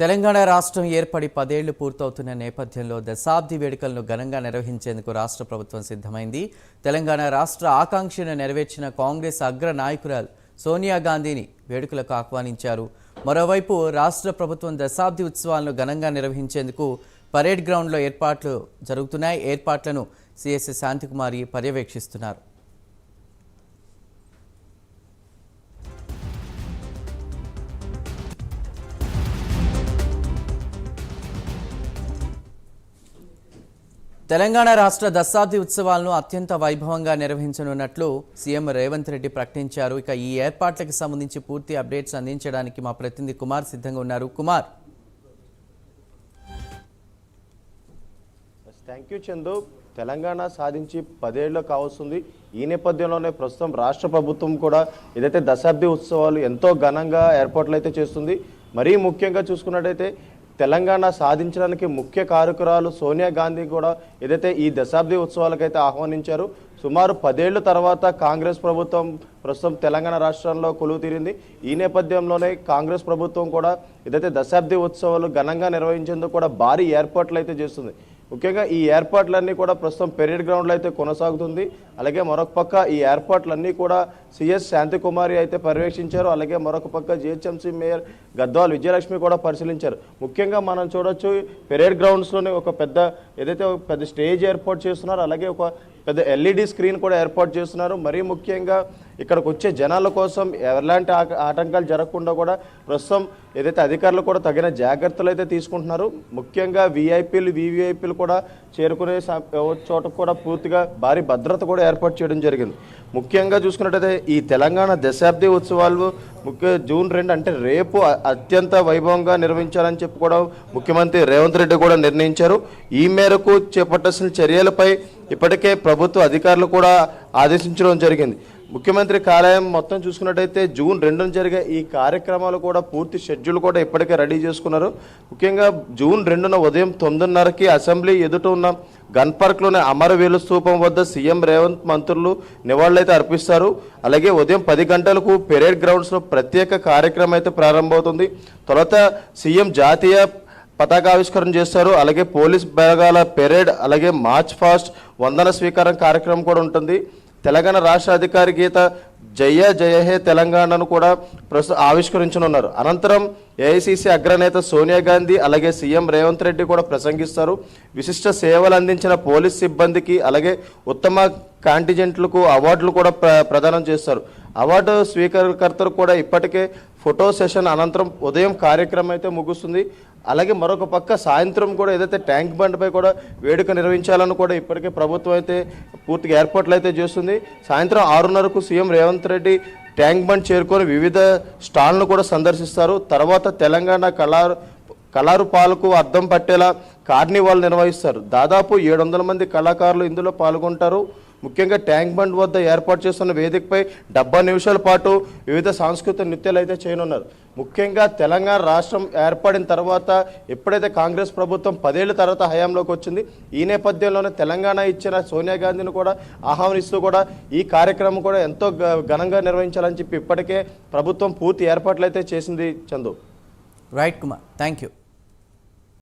తెలంగాణ రాష్ట్రం ఏర్పడి 10 ఏళ్లు పూర్తవుతున్న నేపథ్యంలో దశాబ్ది వేడుకలను ఘనంగా నిర్వహించేందుకు రాష్ట్ర ప్రభుత్వం సిద్ధమైంది. తెలంగాణ రాష్ట్ర ఆకాంక్షను నెరవేర్చిన కాంగ్రెస్ అగ్ర నాయకురాలు సోనియా గాంధీని వేడుకలకు ఆహ్వానించారు. మరోవైపు రాష్ట్ర ప్రభుత్వం దశాబ్ది ఉత్సవాలను ఘనంగా నిర్వహించేందుకు పరేడ్ గ్రౌండ్లో ఏర్పాట్లు జరుగుతున్నాయి. ఏర్పాట్లను సిఎస్ శాంతికుమారి పర్యవేక్షిస్తున్నారు. తెలంగాణ రాష్ట్ర దశాబ్ది ఉత్సవాలను అత్యంత వైభవంగా నిర్వహించనున్నట్లు సీఎం రేవంత్ రెడ్డి ప్రకటించారు. ఇక ఈ ఏర్పాట్లకు సంబంధించి పూర్తి అప్డేట్స్ అందించడానికి మా ప్రతినిధి కుమార్ సిద్ధంగా ఉన్నారు. కుమార్. Thank you Chandu. తెలంగాణ సాధించి 10 ఏళ్ళు కావస్తుంది. ఈ నేపథ్యంలోనే ప్రస్తుతం రాష్ట్ర ప్రభుత్వం కూడా ఏదైతే దశాబ్ది ఉత్సవాలు ఎంతో ఘనంగా ఏర్పాట్లు అయితే చేస్తుంది. మరీ ముఖ్యంగా చూసుకున్నట్టయితే తెలంగాణ సాధించడానికి ముఖ్య కారకురాలు సోనియా గాంధీ కూడా ఏదైతే ఈ దశాబ్ది ఉత్సవాలకైతే ఆహ్వానించారు. సుమారు 10 ఏళ్ల తర్వాత కాంగ్రెస్ ప్రభుత్వం ప్రస్తుతం తెలంగాణ రాష్ట్రంలో కొలువు తీరింది. ఈ నేపథ్యంలోనే కాంగ్రెస్ ప్రభుత్వం కూడా ఏదైతే దశాబ్ది ఉత్సవాలు ఘనంగా నిర్వహించేందుకు కూడా భారీ ఏర్పాట్లు అయితే చేస్తుంది. ముఖ్యంగా ఈ ఏర్పాట్లన్నీ కూడా ప్రస్తుతం పెరేడ్ గ్రౌండ్లో అయితే కొనసాగుతుంది. అలాగే మరొక పక్క ఈ ఏర్పాట్లన్నీ కూడా సిఎస్ శాంతికుమారి అయితే పర్యవేక్షించారు. అలాగే మరొక పక్క జిహెచ్ఎంసీ మేయర్ గద్వాల్ విజయలక్ష్మి కూడా పరిశీలించారు. ముఖ్యంగా మనం చూడొచ్చు పెరేడ్ గ్రౌండ్స్లోనే ఒక పెద్ద స్టేజ్ ఏర్పాటు చేస్తున్నారు. అలాగే ఒక పెద్ద ఎల్ఈడి స్క్రీన్ కూడా ఏర్పాటు చేస్తున్నారు. మరీ ముఖ్యంగా ఇక్కడికి వచ్చే జనాల కోసం ఎలాంటి ఆటంకాలు జరగకుండా కూడా ప్రస్తుతం ఏదైతే అధికారులు కూడా తగిన జాగ్రత్తలు అయితే తీసుకుంటున్నారు. ముఖ్యంగా వివిఐపీలు కూడా చేరుకునే చోట కూడా పూర్తిగా భారీ భద్రత కూడా ఏర్పాటు చేయడం జరిగింది. ముఖ్యంగా చూసుకున్నట్టయితే ఈ తెలంగాణ దశాబ్ది ఉత్సవాలు జూన్ 2 అంటే రేపు అత్యంత వైభవంగా నిర్వహించాలని చెప్పి కూడా ముఖ్యమంత్రి రేవంత్ రెడ్డి కూడా నిర్ణయించారు. ఈ మేరకు చేపట్టాల్సిన చర్యలపై ఇప్పటికే ప్రభుత్వ అధికారులు కూడా ఆదేశించడం జరిగింది. ముఖ్యమంత్రి కార్యాలయం మొత్తం చూసుకున్నట్టయితే జూన్ 2న జరిగే ఈ కార్యక్రమాలు కూడా పూర్తి షెడ్యూల్ కూడా ఇప్పటికే రెడీ చేసుకున్నారు. ముఖ్యంగా జూన్ 2న ఉదయం 9:30కి అసెంబ్లీ ఎదుట ఉన్న గన్ పార్క్లోని అమరవీరుల స్తూపం వద్ద సీఎం రేవంత్ మంత్రులు నివాళులైతే అర్పిస్తారు. అలాగే ఉదయం 10 గంటలకు పెరేడ్ గ్రౌండ్స్లో ప్రత్యేక కార్యక్రమం అయితే ప్రారంభమవుతుంది. తర్వాత సీఎం జాతీయ పతాకావిష్కరణ చేస్తారు. అలాగే పోలీస్ బలగాల పెరేడ్, అలాగే మార్చ్ ఫాస్ట్, వందన స్వీకారం కార్యక్రమం కూడా ఉంటుంది. తెలంగాణ రాష్ట్ర అధికారి గీత జయ జయ హే తెలంగాణను కూడా ప్రస్తుతం ఆవిష్కరించనున్నారు. అనంతరం ఏఐసిసి అగ్రనేత సోనియా గాంధీ అలాగే సీఎం రేవంత్ రెడ్డి కూడా ప్రసంగిస్తారు. విశిష్ట సేవలు అందించిన పోలీస్ సిబ్బందికి అలాగే ఉత్తమ కాంటిజెంట్లకు అవార్డులు కూడా ప్రదానం చేస్తారు. అవార్డు స్వీకర్తలు కూడా ఇప్పటికే ఫోటో సెషన్ అనంతరం ఉదయం కార్యక్రమం అయితే ముగుస్తుంది. అలాగే మరొక పక్క సాయంత్రం కూడా ఏదైతే ట్యాంక్ బండ్పై కూడా వేడుక నిర్వహించాలని కూడా ఇప్పటికే ప్రభుత్వం అయితే పూర్తిగా ఏర్పాట్లు అయితే చేస్తుంది. సాయంత్రం 6:30కు CM Revanth Reddy tank bund చేరుకొని వివిధ స్టాళ్లను కూడా సందర్శిస్తారు. తర్వాత తెలంగాణ కళారు పాలకు అద్దం పట్టేలా కార్నివాల్ నిర్వహిస్తారు. దాదాపు 700 మంది కళాకారులు ఇందులో పాల్గొంటారు. ముఖ్యంగా ట్యాంక్ బండ్ వద్ద ఏర్పాటు చేస్తున్న వేదికపై 70 నిమిషాల పాటు వివిధ సాంస్కృతిక నృత్యాలు అయితే చేయనున్నారు. ముఖ్యంగా తెలంగాణ రాష్ట్రం ఏర్పడిన తర్వాత ఎప్పుడైతే కాంగ్రెస్ ప్రభుత్వం 10 ఏళ్ల తర్వాత హయాంలోకి వచ్చింది, ఈ నేపథ్యంలోనే తెలంగాణ ఇచ్చిన సోనియా గాంధీని కూడా ఆహ్వానిస్తూ కూడా ఈ కార్యక్రమం కూడా ఎంతో ఘనంగా నిర్వహించాలని చెప్పి ఇప్పటికే ప్రభుత్వం పూర్తి ఏర్పాట్లు అయితే చేసింది. Chandu. Right Kumar, thank you.